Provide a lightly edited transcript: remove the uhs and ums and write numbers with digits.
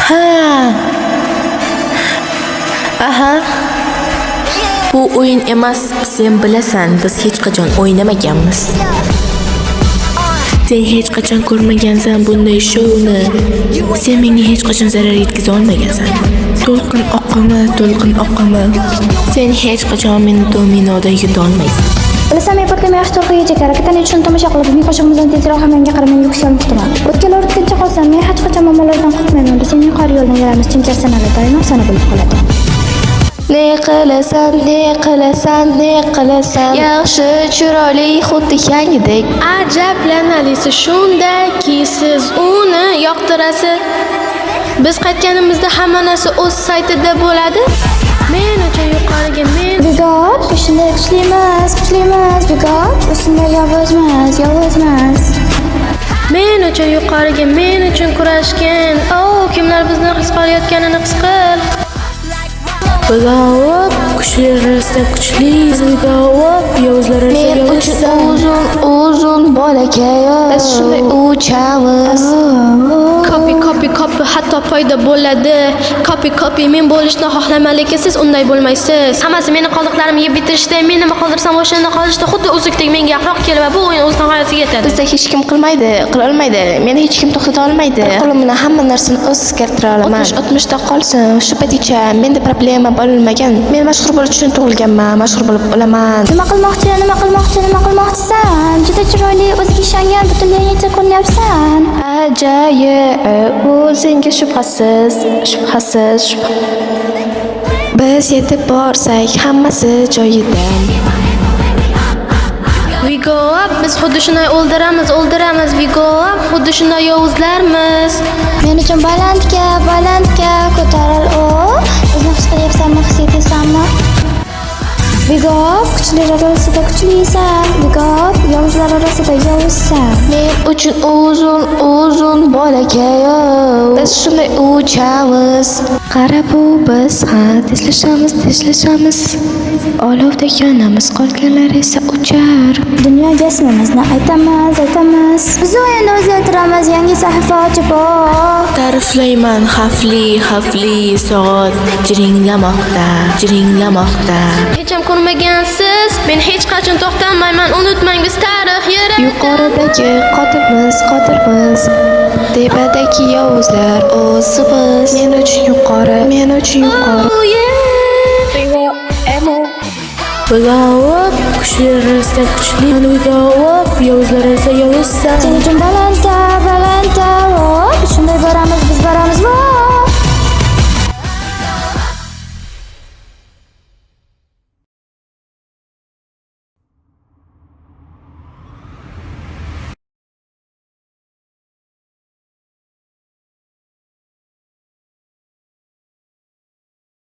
Ha. Aha. Bu o'yin emas, sen bilasan, biz hech qachon o'ynamaganmiz. Sen hech qachon ko'rmagansan bunday showni. Sen menga hech qachon zarar yetkaza olmagansan. To'lqin oqimi. Sen hech qachon meni dominodan yuta olmaysan. Bilasan, men portlamay yaxshi to'lqin yechaklar harakatini uchun tomosha qilib, men qo'shig'imizdan tezroq hammaga qaramay yuksalmoqdaman. O'tgancha qolsam, men hech qachon muammolardan qo'rqmayman. Biz sening yuqori yo'ldan yuramiz, chunki sanali doimo sana bo'lib qoladi. Ne qilasan yaxshi chiroyli xuddi yangidek. Ajablanarlisi shundaki siz uni yoqtirasiz. Biz qaytganimizda hamma narsa o'z saytida bo'ladi. Men uchun yuqoriga men Bigop, shunday kuchlimas. Bigop, shunday yovuzmas. men uchun yuqoriga men uchun kurashgan. Kimlar bizni his qilayotganini his qil. Big'ovib, kuchlilar orasida kuchli, big'ovib, yovuzlar orasida Men uchun uzun bolakayo. Biz shunday uchamiz. Copy hatto paydo bo'ladi. Copy men bo'lishni xohlaman, lekin siz unday bo'lmaysiz. Hammasi meni qoldiqlarimni yeb bitirishdi. Men nima qoldirsam o'shani qolishdi. Xuddi o'zikdek menga yaqinroq kelib va bu o'yin o'z nihoyasiga yetadi. Bizda hech kim qilolmaydi. Meni hech kim to'xtata olmaydi. Qo'lim bilan hamma narsani o'z keltira olaman. 60-da qolsin. Shu paytgacha menda problema bo'lmagan. Men mashhur bo'lish uchun tug'ilganman, mashhur bo'lib o'laman. Nima qilmoqchisan? Juda chiroyli, o'ziga ishongan, butunlay yangicha ko'rinyapsan. Ajoyib, o'zingga shubhasiz. Biz yetib borsak, hammasi joyida. We go up, biz xuddi shunday o'ldiramiz. We go up, xuddi shunday yovuzlarmiz. Men uchun balandga ko'taral o. O'zini his qilyapsanmi, his etyapsanmi? Bigop, kuchlilar orasida kuchlisan. Bigop, yovuzlar orasida yovuzsan. Men uchun uzun bolakayo. Biz shunday uchamiz. Qara bu biz tezlashamiz. Olovdek yonamiz, qolganlar esa uchar. Dunyoga ismimizni aytamiz. Biz o'yinni o'zgartiramiz, yangi sahifa ochib ta'riflayman, xavfli soat jiringlamoqda. Hech ham ko'rmagansiz. Men hech qachon to'xtamayman. Unutmang, biz tarix yeri. Yuqoridagi qotilmiz. Tepedagi yovuzlar o'zimiz. Men uchun yuqori. Oh yeah. Big'ovib, kuchlilar orasida kuchli, big'ovib, yovuzlar orasida yovuzsan. Sen uchun balandga